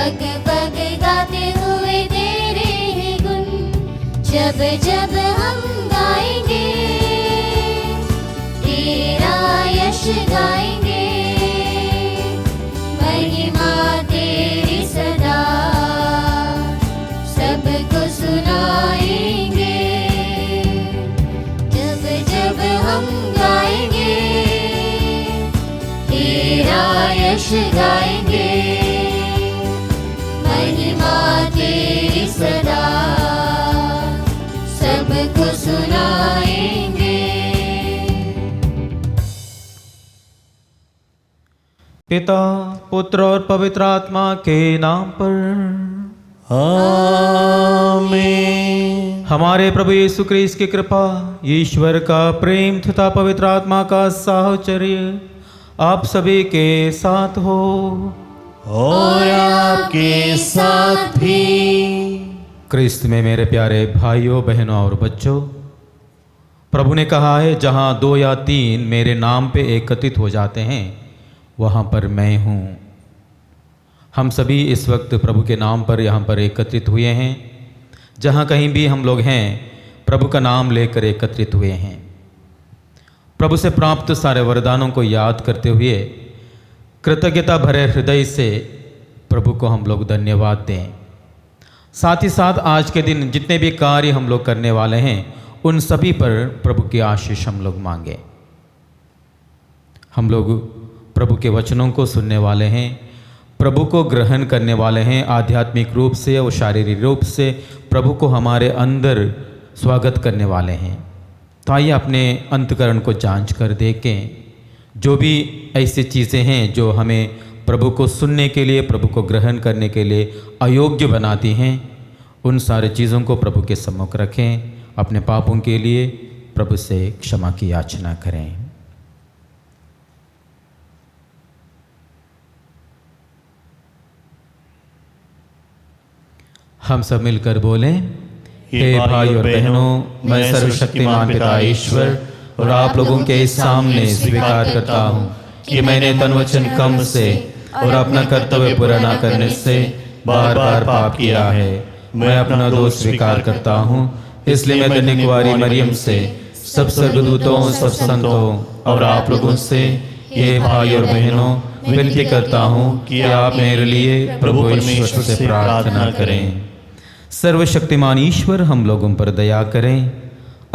पग पग गाते हुए तेरे ही गुण, जब जब हम गाएंगे तेरा यश गाएंगे, महिमा तेरी सदा सबको सुनाएंगे। जब जब हम गाएंगे तेरा यश गाएंगे, महिमा तेरी सदा सबको सुनाएंगे। पिता पुत्र और पवित्र आत्मा के नाम पर आमीन। हमारे प्रभु यीशु क्रिस्त की कृपा, ईश्वर का प्रेम तथा पवित्र आत्मा का साहचर्य आप सभी के साथ हो और आपके साथ भी। क्रिस्त में मेरे प्यारे भाइयों बहनों और बच्चों, प्रभु ने कहा है जहाँ 2 या 3 मेरे नाम पे एकत्रित हो जाते हैं वहाँ पर मैं हूँ। हम सभी इस वक्त प्रभु के नाम पर यहाँ पर एकत्रित हुए हैं। जहाँ कहीं भी हम लोग हैं प्रभु का नाम लेकर एकत्रित हुए हैं। प्रभु से प्राप्त सारे वरदानों को याद करते हुए कृतज्ञता भरे हृदय से प्रभु को हम लोग धन्यवाद दें। साथ ही साथ आज के दिन जितने भी कार्य हम लोग करने वाले हैं उन सभी पर प्रभु की आशीष हम लोग मांगे। हम लोग प्रभु के वचनों को सुनने वाले हैं, प्रभु को ग्रहण करने वाले हैं, आध्यात्मिक रूप से और शारीरिक रूप से प्रभु को हमारे अंदर स्वागत करने वाले हैं। तो आइए अपने अंतकरण को जांच कर देखें। जो भी ऐसी चीज़ें हैं जो हमें प्रभु को सुनने के लिए, प्रभु को ग्रहण करने के लिए अयोग्य बनाती हैं, उन सारे चीज़ों को प्रभु के सम्मुख रखें। अपने पापों के लिए प्रभु से क्षमा की याचना करें। हम सब मिलकर बोलें, हे भाई और बहनों, मैं सर्वशक्तिमान पिता ईश्वर और आप लोगों के सामने स्वीकार करता हूँ कि मैंने तन वचन कर्म से और अपना कर्तव्य पूरा न करने से बार बार पाप किया है। मैं अपना दोष स्वीकार करता हूँ, इसलिए मैं धन्य कुंवारी मरियम से, सब स्वर्गदूतों, सब संतों और आप लोगों से, ये भाई और बहनों, विनती करता हूँ कि आप मेरे लिए प्रभु परमेश्वर से प्रार्थना करें। सर्वशक्तिमान ईश्वर हम लोगों पर दया करें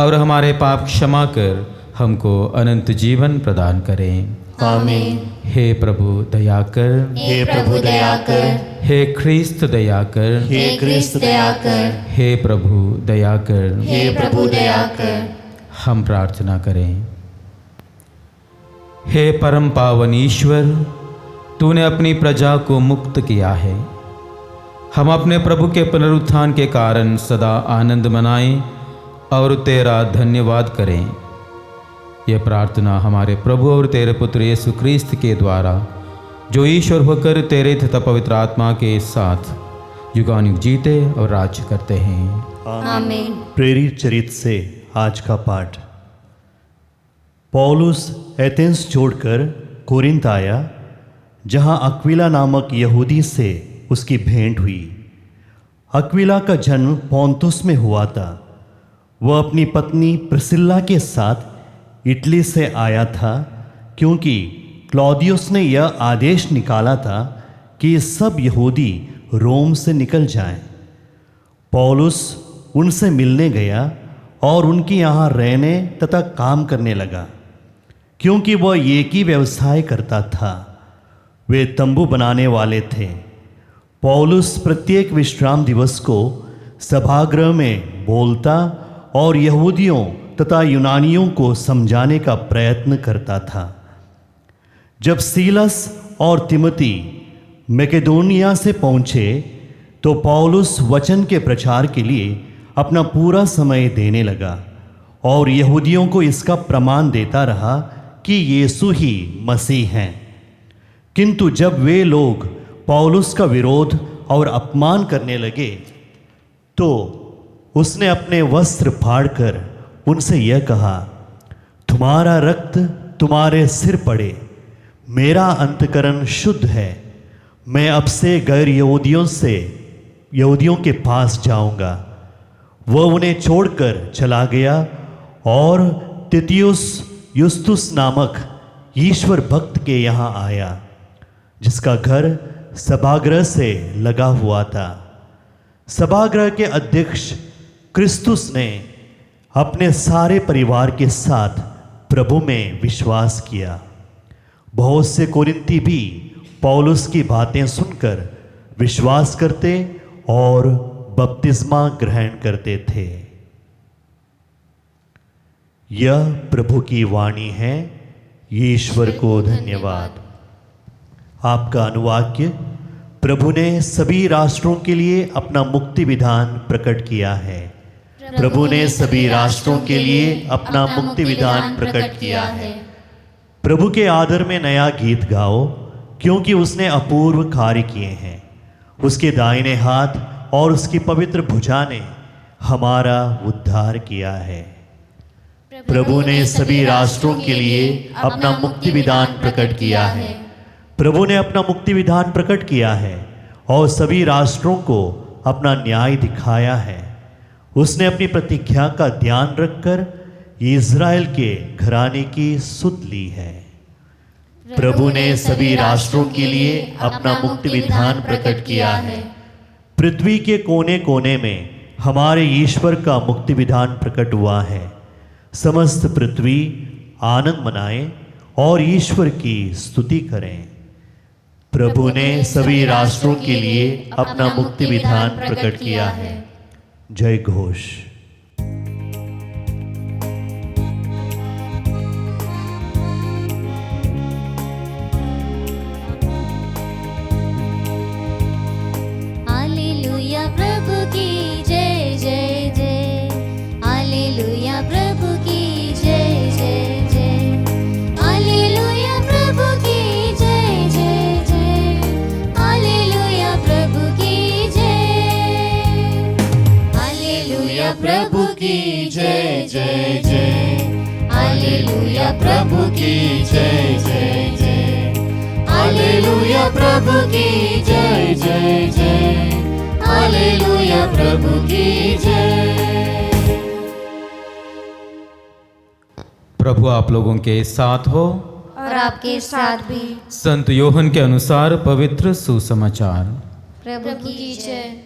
और हमारे पाप क्षमा कर हमको अनंत जीवन प्रदान करें। आमीन। हे प्रभु दया कर, हे प्रभु दया कर, हे ख्रिस्त दया कर, हे क्रिस्त दया कर, हे प्रभु दया कर। हे प्रभु दया कर। हम प्रार्थना करें। हे परम पावन ईश्वर, तूने अपनी प्रजा को मुक्त किया है। हम अपने प्रभु के पुनरुत्थान के कारण सदा आनंद मनाएं और तेरा धन्यवाद करें। यह प्रार्थना हमारे प्रभु और तेरे पुत्र यीशु क्रिस्त के द्वारा, जो ईश्वर होकर तेरे तथा पवित्र आत्मा के साथ युगानुयुग जीते और राज्य करते हैं। आमीन। प्रेरित चरित्र से आज का पाठ। पौलुस एथेंस छोड़कर कोरिन्थ आया, जहां अक्विला नामक यहूदी से उसकी भेंट हुई। अक्विला का जन्म पोंतुस में हुआ था। वह अपनी पत्नी प्रिसिल्ला के साथ इटली से आया था, क्योंकि क्लौदियुस ने यह आदेश निकाला था कि सब यहूदी रोम से निकल जाएं। पौलुस उनसे मिलने गया और उनके यहाँ रहने तथा काम करने लगा, क्योंकि वह एक ही व्यवसाय करता था। वे तंबू बनाने वाले थे। पौलुस प्रत्येक विश्राम दिवस को सभागृह में बोलता और यहूदियों तथा यूनानियों को समझाने का प्रयत्न करता था। जब सीलस और तिमोथी मैकेडोनिया से पहुँचे तो पौलुस वचन के प्रचार के लिए अपना पूरा समय देने लगा और यहूदियों को इसका प्रमाण देता रहा कि यीशु ही मसीह हैं। किंतु जब वे लोग पौलुस का विरोध और अपमान करने लगे तो उसने अपने वस्त्र फाड़कर उनसे यह कहा, तुम्हारा रक्त तुम्हारे सिर पड़े। मेरा अंतकरण शुद्ध है, मैं अब से गैर यहूदियों के पास जाऊंगा। वह उन्हें छोड़कर चला गया और तितियुस युस्तुस नामक ईश्वर भक्त के यहाँ आया, जिसका घर सभागृह से लगा हुआ था। सभागृह के अध्यक्ष क्रिस्तुस ने अपने सारे परिवार के साथ प्रभु में विश्वास किया। बहुत से कोरिन्थी भी पौलुस की बातें सुनकर विश्वास करते और बपतिस्मा ग्रहण करते थे। यह प्रभु की वाणी है। ईश्वर को धन्यवाद। आपका अनुवाक्य। प्रभु ने सभी राष्ट्रों के लिए अपना मुक्ति विधान प्रकट किया है। प्रभु ने सभी राष्ट्रों के लिए अपना मुक्ति विधान प्रकट किया है। प्रभु के आदर में नया गीत गाओ, क्योंकि उसने अपूर्व कार्य किए हैं। उसके दाहिने हाथ और उसकी पवित्र भुजा ने हमारा उद्धार किया है। प्रभु ने सभी राष्ट्रों के लिए अपना मुक्ति विधान प्रकट किया है। प्रभु ने अपना मुक्ति विधान प्रकट किया है और सभी राष्ट्रों को अपना न्याय दिखाया है। उसने अपनी प्रतिज्ञा का ध्यान रखकर इज़राइल के घराने की सुध ली है। प्रभु ने सभी राष्ट्रों के लिए अपना मुक्ति विधान प्रकट किया है। पृथ्वी के कोने कोने में हमारे ईश्वर का मुक्ति विधान प्रकट हुआ है। समस्त पृथ्वी आनंद मनाए और ईश्वर की स्तुति करें। प्रभु ने सभी राष्ट्रों के लिए अपना मुक्ति विधान प्रकट किया है। जय घोष। हालेलुया प्रभु की जय जय जय। हालेलुया प्रभु की जय जय जय। हालेलुया प्रभु की जय जय जय। हालेलुया प्रभु की जय। हालेलुया प्रभु की जय जय जय। हालेलुया प्रभु की जय जय जय। हालेलुया प्रभु की जय जय जय। हालेलुया प्रभु की जय। प्रभु आप लोगों के साथ हो और आपके साथ भी। संत योहन के अनुसार पवित्र सुसमाचार। प्रभु की जय।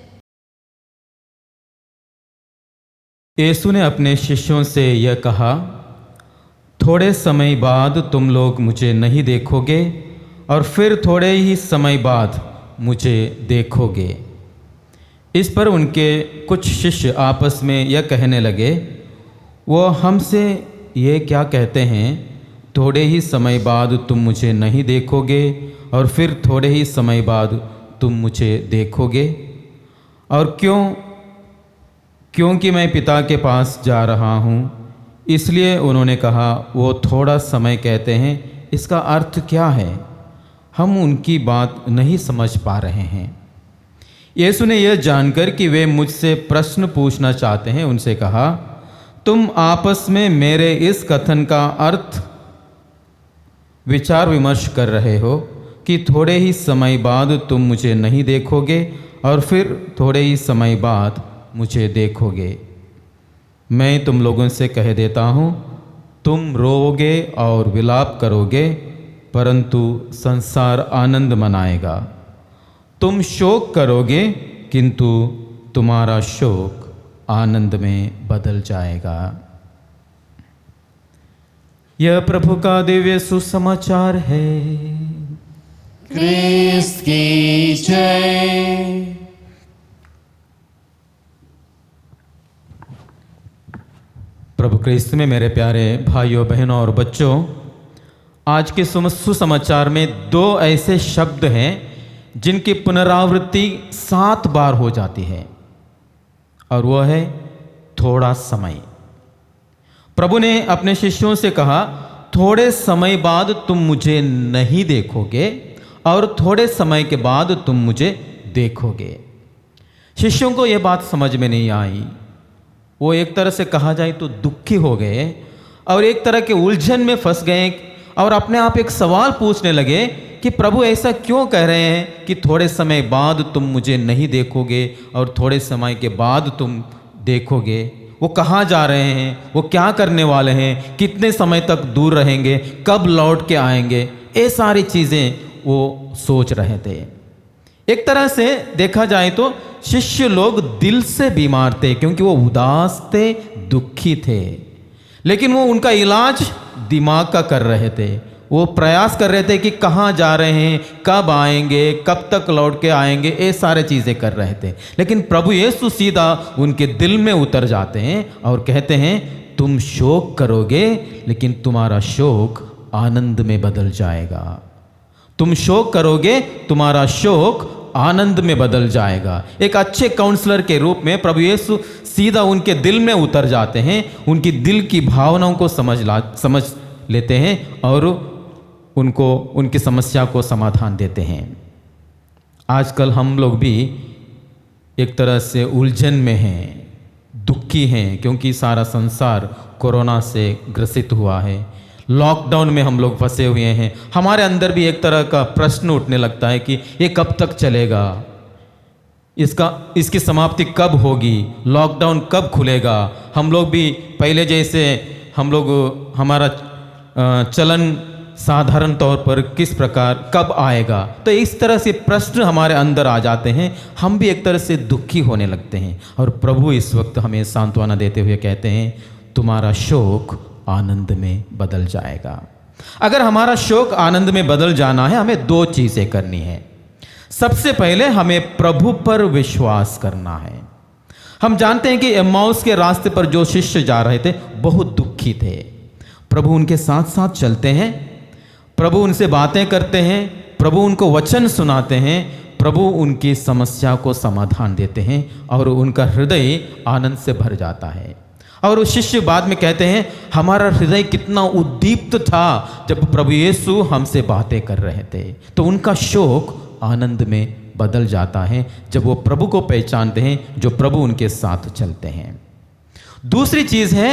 यीशु ने अपने शिष्यों से यह कहा, थोड़े समय बाद तुम लोग मुझे नहीं देखोगे और फिर थोड़े ही समय बाद मुझे देखोगे। इस पर उनके कुछ शिष्य आपस में यह कहने लगे, वो हमसे ये क्या कहते हैं, थोड़े ही समय बाद तुम मुझे नहीं देखोगे और फिर थोड़े ही समय बाद तुम मुझे देखोगे। और क्योंकि मैं पिता के पास जा रहा हूँ, इसलिए उन्होंने कहा। वो थोड़ा समय कहते हैं, इसका अर्थ क्या है? हम उनकी बात नहीं समझ पा रहे हैं। यीशु ने यह जानकर कि वे मुझसे प्रश्न पूछना चाहते हैं, उनसे कहा, तुम आपस में मेरे इस कथन का अर्थ विचार विमर्श कर रहे हो कि थोड़े ही समय बाद तुम मुझे नहीं देखोगे और फिर थोड़े ही समय बाद मुझे देखोगे। मैं तुम लोगों से कह देता हूँ, तुम रोओगे और विलाप करोगे, परंतु संसार आनंद मनाएगा। तुम शोक करोगे, किंतु तुम्हारा शोक आनंद में बदल जाएगा। यह प्रभु का दिव्य सुसमाचार है। क्रिस्त की जय। प्रभु क्रिस्त में मेरे प्यारे भाइयों बहनों और बच्चों, आज के सुसमाचार में दो ऐसे शब्द हैं जिनकी पुनरावृत्ति 7 बार हो जाती है, और वह है थोड़ा समय। प्रभु ने अपने शिष्यों से कहा, थोड़े समय बाद तुम मुझे नहीं देखोगे और थोड़े समय के बाद तुम मुझे देखोगे। शिष्यों को यह बात समझ में नहीं आई। वो एक तरह से कहा जाए तो दुखी हो गए और एक तरह के उलझन में फंस गए और अपने आप एक सवाल पूछने लगे कि प्रभु ऐसा क्यों कह रहे हैं कि थोड़े समय बाद तुम मुझे नहीं देखोगे और थोड़े समय के बाद तुम देखोगे। वो कहाँ जा रहे हैं, वो क्या करने वाले हैं, कितने समय तक दूर रहेंगे, कब लौट के आएंगे, ये सारी चीज़ें वो सोच रहे थे। एक तरह से देखा जाए तो शिष्य लोग दिल से बीमार थे, क्योंकि वो उदास थे, दुखी थे। लेकिन वो उनका इलाज दिमाग का कर रहे थे। वो प्रयास कर रहे थे कि कहाँ जा रहे हैं, कब आएंगे, कब तक लौट के आएंगे, ये सारे चीज़ें कर रहे थे। लेकिन प्रभु यीशु सीधा उनके दिल में उतर जाते हैं और कहते हैं तुम शोक करोगे, लेकिन तुम्हारा शोक आनंद में बदल जाएगा। तुम शोक करोगे, तुम्हारा शोक आनंद में बदल जाएगा। एक अच्छे काउंसलर के रूप में प्रभु यीशु सीधा उनके दिल में उतर जाते हैं, उनकी दिल की भावनाओं को समझ लेते हैं और उनको उनकी समस्या को समाधान देते हैं। आजकल हम लोग भी एक तरह से उलझन में हैं, दुखी हैं, क्योंकि सारा संसार कोरोना से ग्रसित हुआ है। लॉकडाउन में हम लोग फंसे हुए हैं। हमारे अंदर भी एक तरह का प्रश्न उठने लगता है कि ये कब तक चलेगा, इसकी समाप्ति कब होगी, लॉकडाउन कब खुलेगा। हम लोग भी पहले जैसे हमारा चलन साधारण तौर पर किस प्रकार कब आएगा। तो इस तरह से प्रश्न हमारे अंदर आ जाते हैं, हम भी एक तरह से दुखी होने लगते हैं। और प्रभु इस वक्त हमें सांत्वना देते हुए कहते हैं तुम्हारा शोक आनंद में बदल जाएगा। अगर हमारा शोक आनंद में बदल जाना है, हमें दो चीज़ें करनी है। सबसे पहले हमें प्रभु पर विश्वास करना है। हम जानते हैं कि एम्माउस के रास्ते पर जो शिष्य जा रहे थे बहुत दुखी थे। प्रभु उनके साथ साथ चलते हैं, प्रभु उनसे बातें करते हैं, प्रभु उनको वचन सुनाते हैं, प्रभु उनकी समस्या को समाधान देते हैं और उनका हृदय आनंद से भर जाता है। और उस शिष्य बाद में कहते हैं हमारा हृदय कितना उद्दीप्त था जब प्रभु यीशु हमसे बातें कर रहे थे। तो उनका शोक आनंद में बदल जाता है जब वो प्रभु को पहचानते हैं, जो प्रभु उनके साथ चलते हैं। दूसरी चीज़ है,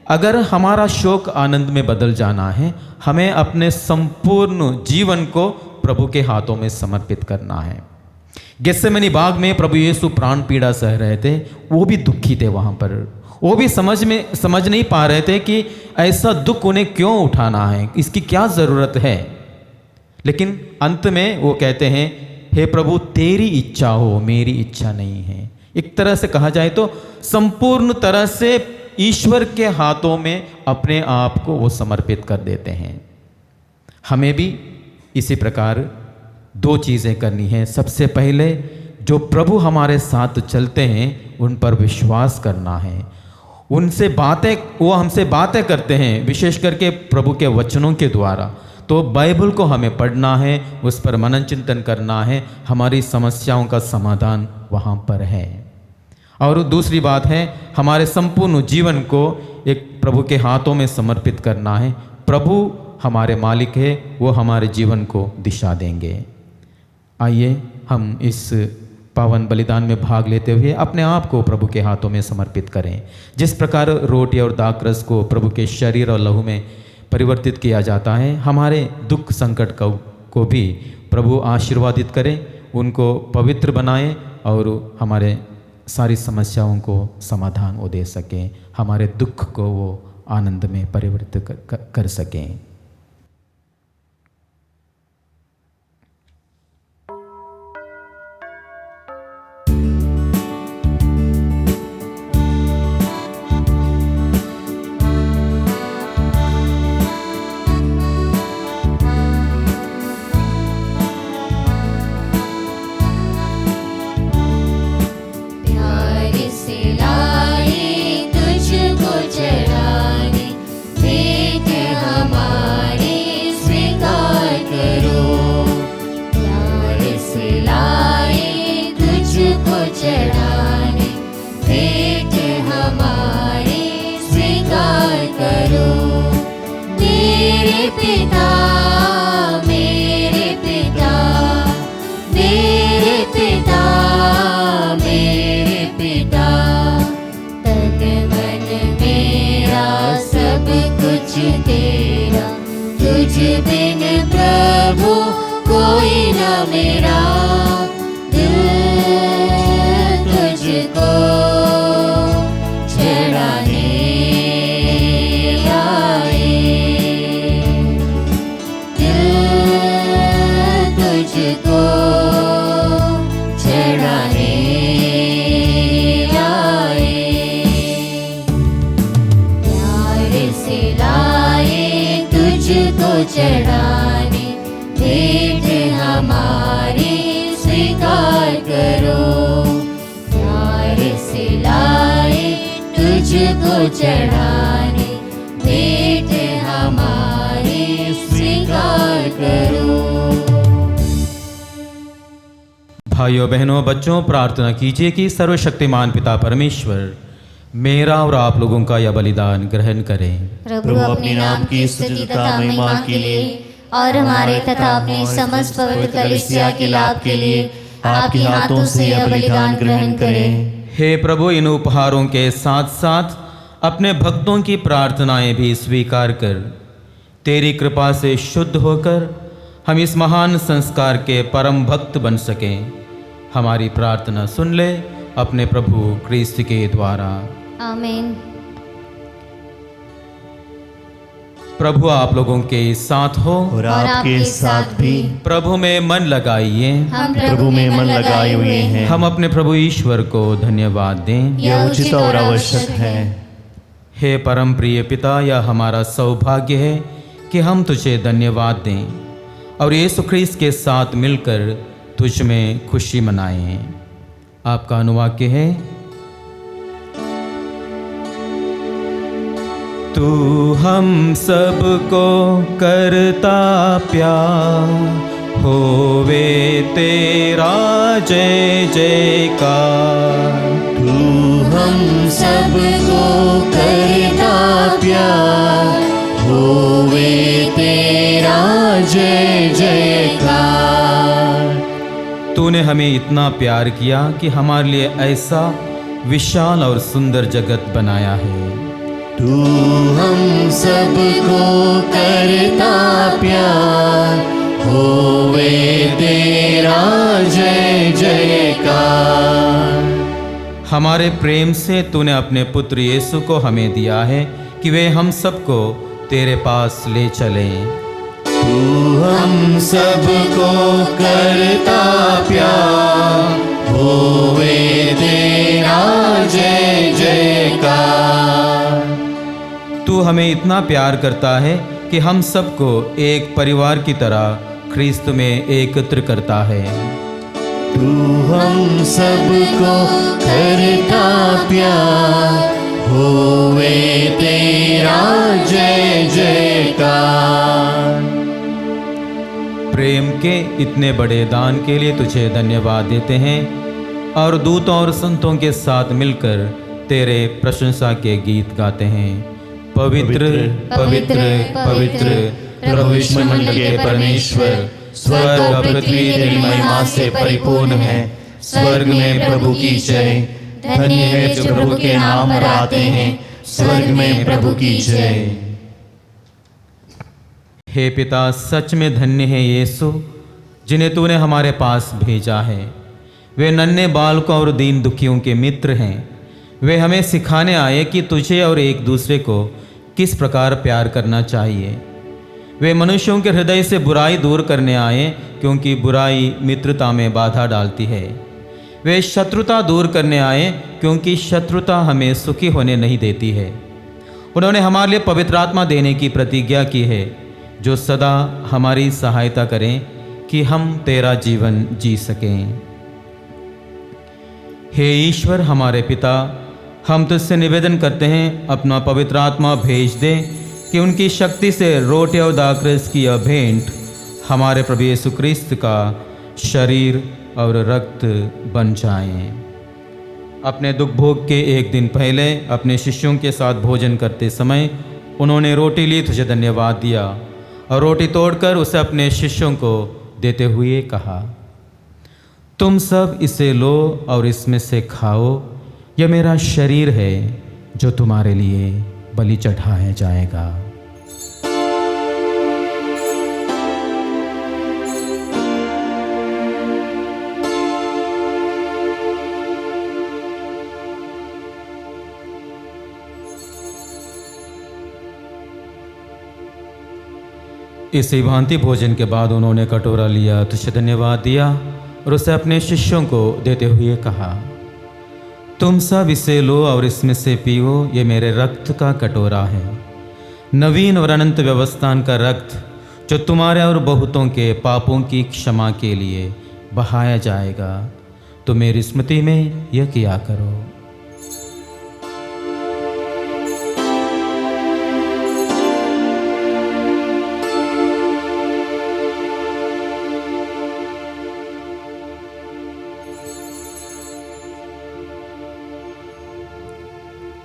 अगर हमारा शोक आनंद में बदल जाना है, हमें अपने संपूर्ण जीवन को प्रभु के हाथों में समर्पित करना है। गेत्सेमनी बाग में प्रभु यीशु प्राण पीड़ा सह रहे थे, वो भी दुखी थे। वहाँ पर वो भी समझ नहीं पा रहे थे कि ऐसा दुख उन्हें क्यों उठाना है, इसकी क्या ज़रूरत है। लेकिन अंत में वो कहते हैं हे प्रभु तेरी इच्छा हो, मेरी इच्छा नहीं है। एक तरह से कहा जाए तो संपूर्ण तरह से ईश्वर के हाथों में अपने आप को वो समर्पित कर देते हैं। हमें भी इसी प्रकार दो चीज़ें करनी है। सबसे पहले जो प्रभु हमारे साथ चलते हैं उन पर विश्वास करना है। वो हमसे बातें करते हैं, विशेष करके प्रभु के वचनों के द्वारा। तो बाइबल को हमें पढ़ना है, उस पर मनन चिंतन करना है, हमारी समस्याओं का समाधान वहाँ पर है। और दूसरी बात है, हमारे संपूर्ण जीवन को एक प्रभु के हाथों में समर्पित करना है। प्रभु हमारे मालिक है, वो हमारे जीवन को दिशा देंगे। आइए हम इस पावन बलिदान में भाग लेते हुए अपने आप को प्रभु के हाथों में समर्पित करें। जिस प्रकार रोटी और दाखरस को प्रभु के शरीर और लहू में परिवर्तित किया जाता है, हमारे दुख संकट को भी प्रभु आशीर्वादित करें, उनको पवित्र बनाएं और हमारे सारी समस्याओं को समाधान वो दे सकें, हमारे दुख को वो आनंद में परिवर्तित कर सकें। तुझ बिन प्रभु मेरा दिल तुझको चढ़ाने आए, दिल तुझको चढ़ाने आए। प्यार से लाए तुझको चढ़ाने, भेंट हमारी स्वीकार करो। प्यार से लाए तुझको चढ़ाने, भेंट हमारी स्वीकार करो। भाइयों बहनों बच्चों, प्रार्थना कीजिए कि सर्वशक्तिमान पिता परमेश्वर मेरा और आप लोगों का यह बलिदान ग्रहण करें। प्रभु अपने नाम की स्तुति तथा महिमा के लिए और हमारे तथा अपने समस्त पवित्र कलीसिया के लाभ के लिए आपके हाथों से यह बलिदान ग्रहण करें। हे प्रभु, इन उपहारों के साथ साथ अपने भक्तों की प्रार्थनाएं भी स्वीकार कर तेरी कृपा से शुद्ध होकर हम इस महान संस्कार के परम भक्त बन सकें। हमारी प्रार्थना सुन ले अपने प्रभु क्रिस्त के द्वारा। आमीन। प्रभु आप लोगों के साथ हो और आपके साथ भी। प्रभु में मन लगाइए, हम प्रभु में मन लगाए हुए हैं। हम अपने प्रभु ईश्वर को धन्यवाद दें। यह उचित और आवश्यक है। हे परम प्रिय पिता, यह हमारा सौभाग्य है कि हम तुझे धन्यवाद दें और यीशु ख्रीस्त के साथ मिलकर तुझ में खुशी मनाएं। आपका अनुवाक्य है, तू हम सबको करता प्यार, होवे तेरा जय जयकार। तू हम सबको करता प्यार, होवे तेरा जय जयकार। तूने हमें इतना प्यार किया कि हमारे लिए ऐसा विशाल और सुंदर जगत बनाया है। तू हम सबको करता प्यार, होवे तेरा जय जयकार। हमारे प्रेम से तूने अपने पुत्र यीशु को हमें दिया है कि वे हम सबको तेरे पास ले चलें। तू हम सबको करता प्यार, होवे तेरा जय जयकार। तू हमें इतना प्यार करता है कि हम सबको एक परिवार की तरह ख्रीस्त में एकत्र करता है। तू हम सबको करता प्यार, होवे तेरा जय जयकार। प्रेम के इतने बड़े दान के लिए तुझे धन्यवाद देते हैं और दूतों और संतों के साथ मिलकर तेरे प्रशंसा के गीत गाते हैं। पवित्र पवित्र पवित्र प्रभु विश्व मंडल के परमेश्वर, स्वर्ग और पृथ्वी तेरी महिमा से परिपूर्ण है। स्वर्ग में प्रभु की जय। धन्य है जो प्रभु के नाम पर आते हैं। स्वर्ग में प्रभु की जय। हे पिता, सच में धन्य है यीशु जिन्हें तूने हमारे पास भेजा है। वे नन्हे बालकों और दीन दुखियों के मित्र हैं। वे हमें सिखाने आए कि तुझे और एक दूसरे को किस प्रकार प्यार करना चाहिए। वे मनुष्यों के हृदय से बुराई दूर करने आए, क्योंकि बुराई मित्रता में बाधा डालती है। वे शत्रुता दूर करने आए, क्योंकि शत्रुता हमें सुखी होने नहीं देती है। उन्होंने हमारे लिए पवित्र आत्मा देने की प्रतिज्ञा की है, जो सदा हमारी सहायता करें कि हम तेरा जीवन जी सकें। हे ईश्वर हमारे पिता, हम तुझसे निवेदन करते हैं अपना पवित्र आत्मा भेज दे कि उनकी शक्ति से रोटी और दाखरस की यह भेंट हमारे प्रभु यीशु क्रिस्त का शरीर और रक्त बन जाएं। अपने दुख भोग के एक दिन पहले अपने शिष्यों के साथ भोजन करते समय उन्होंने रोटी ली, तुझे धन्यवाद दिया और रोटी तोड़कर उसे अपने शिष्यों को देते हुए कहा, तुम सब इसे लो और इसमें से खाओ। यह मेरा शरीर है जो तुम्हारे लिए बलि चढ़ाया जाएगा। इसी भांति भोजन के बाद उन्होंने कटोरा लिया, तुझे धन्यवाद दिया और उसे अपने शिष्यों को देते हुए कहा, तुम सब इसे लो और इसमें से पियो, ये मेरे रक्त का कटोरा है, नवीन और अनंत व्यवस्थान का रक्त, जो तुम्हारे और बहुतों के पापों की क्षमा के लिए बहाया जाएगा। तो मेरी स्मृति में यह किया करो।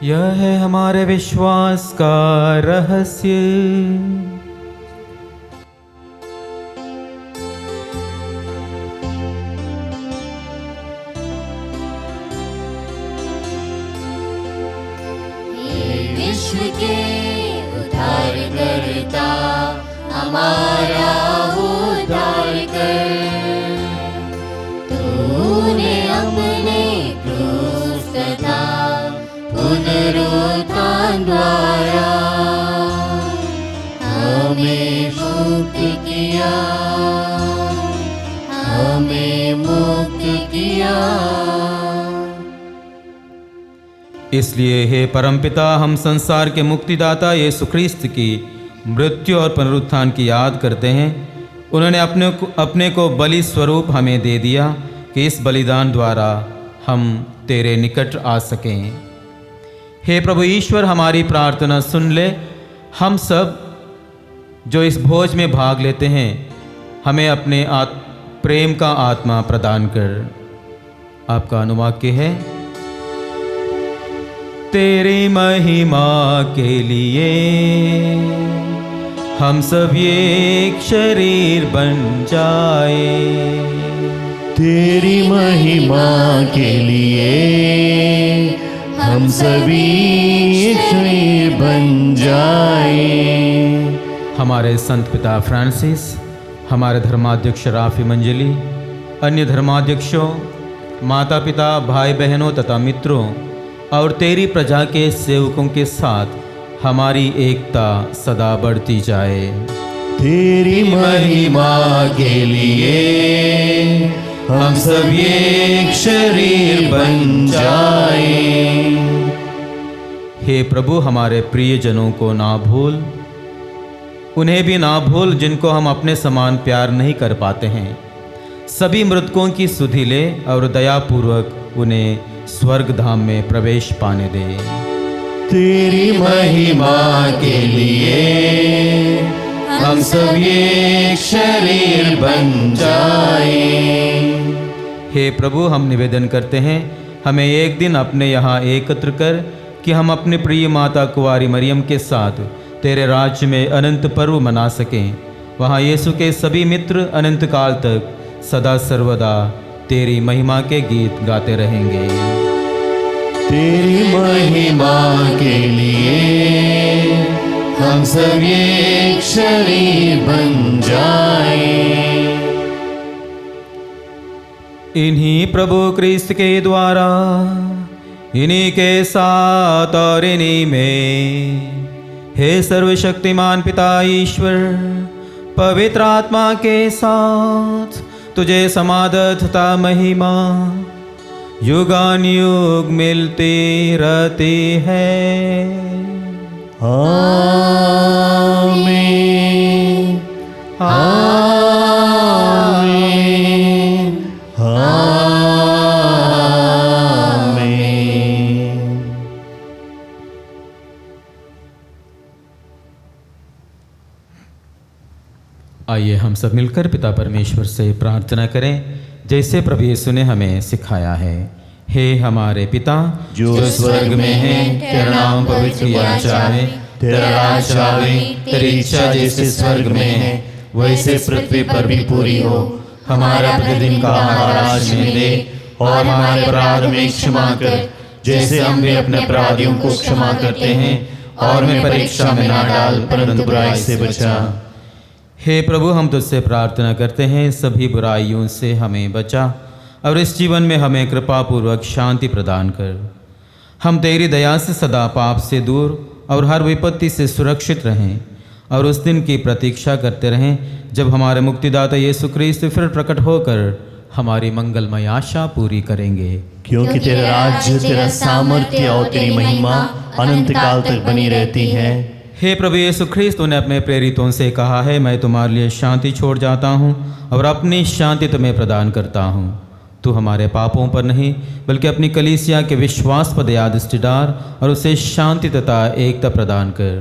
यह है हमारे विश्वास का रहस्य। विश्व के उद्धारकर्ता हमारा उद्धार कर, तूने अपने क्रूस तथा पुनरुत्थान द्वारा हमें मुक्त किया, हमें मुक्त किया। इसलिए हे परमपिता, हम संसार के मुक्तिदाता यीशु ख्रीस्त की मृत्यु और पुनरुत्थान की याद करते हैं। उन्होंने अपने को बलि स्वरूप हमें दे दिया कि इस बलिदान द्वारा हम तेरे निकट आ सकें। हे प्रभु ईश्वर, हमारी प्रार्थना सुन ले। हम सब जो इस भोज में भाग लेते हैं, हमें अपने प्रेम का आत्मा प्रदान कर। आपका अनुवाक्य है, तेरी महिमा के लिए हम सब एक शरीर बन जाए। तेरी महिमा के लिए हम सभी एक शरीर बन जाए। हमारे संत पिता फ्रांसिस, हमारे धर्माध्यक्ष राफी मंजली, अन्य धर्माध्यक्षों, माता पिता, भाई बहनों तथा मित्रों और तेरी प्रजा के सेवकों के साथ हमारी एकता सदा बढ़ती जाए। तेरी महिमा के लिए हम सब एक शरीर बन जाए। हे प्रभु, हमारे प्रियजनों को ना भूल, उन्हें भी ना भूल जिनको हम अपने समान प्यार नहीं कर पाते हैं। सभी मृतकों की सुधि ले और दयापूर्वक उन्हें स्वर्ग धाम में प्रवेश पाने दे। तेरी महिमा के लिए हम सब एक शरीर बन जाए। हे प्रभु, हम निवेदन करते हैं, हमें एक दिन अपने यहाँ एकत्र कर कि हम अपनी प्रिय माता कुंवारी मरियम के साथ तेरे राज्य में अनंत पर्व मना सकें। वहाँ यीशु के सभी मित्र अनंत काल तक सदा सर्वदा तेरी महिमा के गीत गाते रहेंगे। तेरी महिमा के लिए हम सब एक शरीर बन जाए। इन्हीं प्रभु क्रिस्त के द्वारा, इन्हीं के साथ और इन्हीं में, हे सर्वशक्तिमान पिता ईश्वर, पवित्र आत्मा के साथ तुझे समादर तथा महिमा युगानुयुग मिलती रहती है। आमीन, आमीन, आमीन। आइए हम सब मिलकर पिता परमेश्वर से प्रार्थना करें, जैसे प्रभु यीशु ने हमें सिखाया है। हे हमारे पिता जो स्वर्ग में है, तेरा नाम पवित्र किया जाए, तेरा राज्य आवे, तेरी इच्छा जैसे स्वर्ग में है वैसे पृथ्वी पर भी पूरी हो। हमारा प्रतिदिन का आहार आज हमें दे, और हमारे अपराध में क्षमा कर, जैसे हम भी अपने अपराधियों को क्षमा करते हैं, और हमें परीक्षा में ना डाल, परंतु बुराई से बचा। हे प्रभु, हम तुझसे प्रार्थना करते हैं, सभी बुराइयों से हमें बचा और इस जीवन में हमें कृपा पूर्वक शांति प्रदान कर। हम तेरी दया से सदा पाप से दूर और हर विपत्ति से सुरक्षित रहें, और उस दिन की प्रतीक्षा करते रहें जब हमारे मुक्तिदाता यीशु ख्रीस्त फिर प्रकट होकर हमारी मंगलमय आशा पूरी करेंगे। क्योंकि तेरा राज्य, तेरा सामर्थ्य और तेरी महिमा अनंत काल तक बनी रहती है। हे प्रभु यीशु ख्रीस्त, तूने अपने प्रेरितों से कहा है, मैं तुम्हारे लिए शांति छोड़ जाता हूँ और अपनी शांति तुम्हें प्रदान करता हूँ। तू हमारे पापों पर नहीं बल्कि अपनी कलीसिया के विश्वास पर दया दृष्टि डाल और उसे शांति तथा एकता प्रदान कर।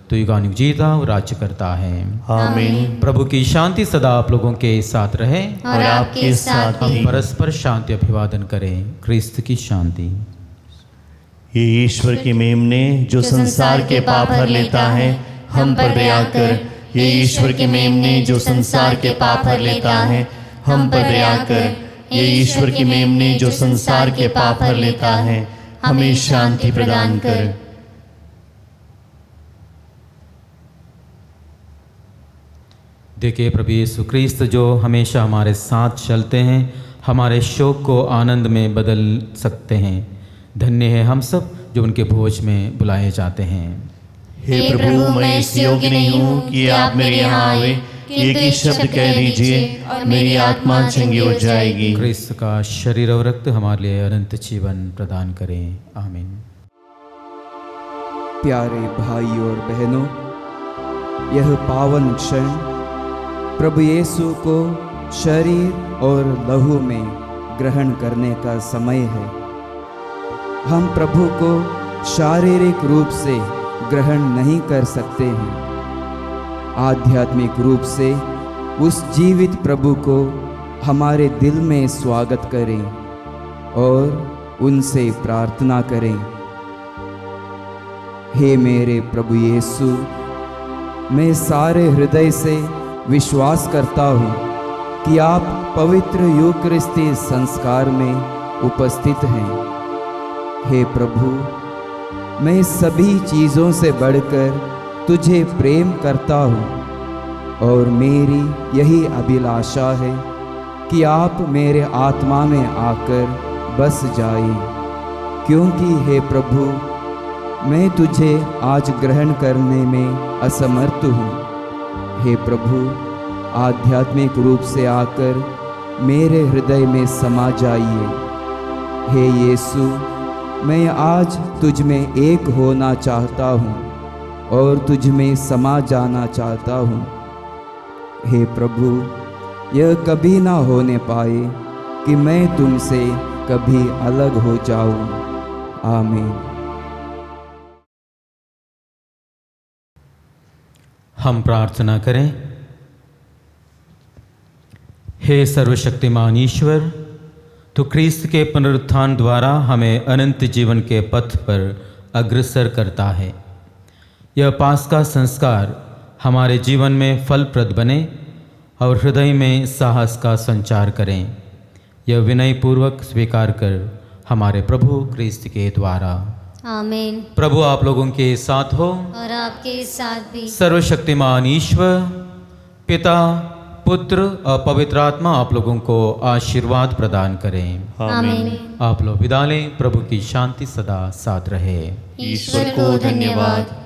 तू युगानुग जीता और राज्य करता है। आमीन। प्रभु की शांति सदा आप लोगों के साथ रहे और आपके साथ हम भी। परस्पर शांति अभिवादन करें। ख्रीस्त की शांति। ये ईश्वर की मेमने जो संसार के पाप हर लेता है, हम पर दया कर। ये ईश्वर की मेमने जो संसार के पाप हर लेता है, हम पर दया कर। ये ईश्वर की मेमने जो संसार के पाप हर लेता है, हमें शांति प्रदान कर। देखिए प्रभु यीशु ख्रीस्त जो हमेशा हमारे साथ चलते हैं, हमारे शोक को आनंद में बदल सकते हैं। धन्य है हम सब जो उनके भोज में बुलाए जाते हैं। हे प्रभु, मैं इस योग्य नहीं हूँ कि आप मेरे यहाँ आवे, एक ही शब्द कह दीजिए और मेरी आत्मा चंगी हो जाएगी। ख्रीस्त का शरीर और रक्त हमारे लिए अनंत जीवन प्रदान करें। आमीन। प्यारे भाई और बहनों, यह पावन क्षण प्रभु यीशु को शरीर और लहू में ग्रहण करने का समय है। हम प्रभु को शारीरिक रूप से ग्रहण नहीं कर सकते हैं। आध्यात्मिक रूप से उस जीवित प्रभु को हमारे दिल में स्वागत करें और उनसे प्रार्थना करें। हे मेरे प्रभु यीशु, मैं सारे हृदय से विश्वास करता हूँ कि आप पवित्र यूकरिस्ती संस्कार में उपस्थित हैं। हे प्रभु, मैं सभी चीज़ों से बढ़कर तुझे प्रेम करता हूँ और मेरी यही अभिलाषा है कि आप मेरे आत्मा में आकर बस जाएं, क्योंकि हे प्रभु, मैं तुझे आज ग्रहण करने में असमर्थ हूँ। हे प्रभु, आध्यात्मिक रूप से आकर मेरे हृदय में समा जाइए। हे यीशु, मैं आज तुझ में एक होना चाहता हूँ और तुझ में समा जाना चाहता हूँ। हे प्रभु, यह कभी ना होने पाए कि मैं तुमसे कभी अलग हो जाऊँ। आमीन। हम प्रार्थना करें। हे सर्वशक्तिमान ईश्वर, तो ख्रीस्त के पुनरुत्थान द्वारा हमें अनंत जीवन के पथ पर अग्रसर करता है। यह पास्का संस्कार हमारे जीवन में फलप्रद बने और हृदय में साहस का संचार करें। यह विनयपूर्वक स्वीकार कर हमारे प्रभु ख्रीस्त के द्वारा। आमीन। प्रभु आप लोगों के साथ हो और आपके साथ भी। सर्वशक्तिमान ईश्वर पिता, पुत्र और पवित्र आत्मा आप लोगों को आशीर्वाद प्रदान करें। आमीन। आप लोग विदा लें। प्रभु की शांति सदा साथ रहे। ईश्वर को धन्यवाद।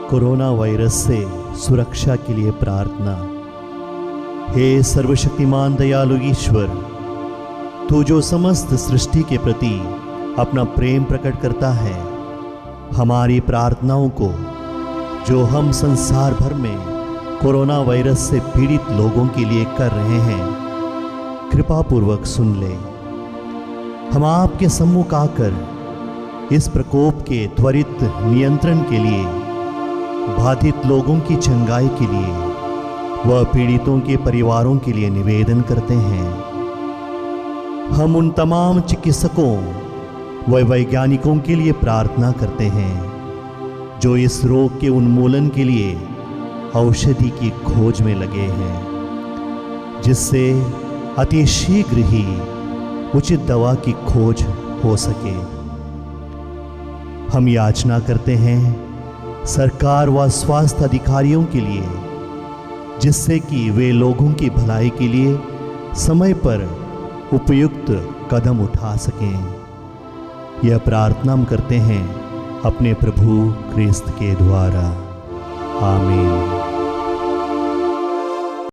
कोरोना वायरस से सुरक्षा के लिए प्रार्थना। हे सर्वशक्तिमान दयालु ईश्वर, तू जो समस्त सृष्टि के प्रति अपना प्रेम प्रकट करता है, हमारी प्रार्थनाओं को जो हम संसार भर में कोरोना वायरस से पीड़ित लोगों के लिए कर रहे हैं, कृपा पूर्वक सुन ले। हम आपके सम्मुख आकर इस प्रकोप के त्वरित नियंत्रण के लिए, बाधित लोगों की चंगाई के लिए व पीड़ितों के परिवारों के लिए निवेदन करते हैं। हम उन तमाम चिकित्सकों व वैज्ञानिकों के लिए प्रार्थना करते हैं जो इस रोग के उन्मूलन के लिए औषधि की खोज में लगे हैं, जिससे अति शीघ्र ही उचित दवा की खोज हो सके। हम याचना करते हैं सरकार व स्वास्थ्य अधिकारियों के लिए, जिससे कि वे लोगों की भलाई के लिए समय पर उपयुक्त कदम उठा सकें। यह प्रार्थना हम करते हैं अपने प्रभु क्रिस्त के द्वारा। आमीन।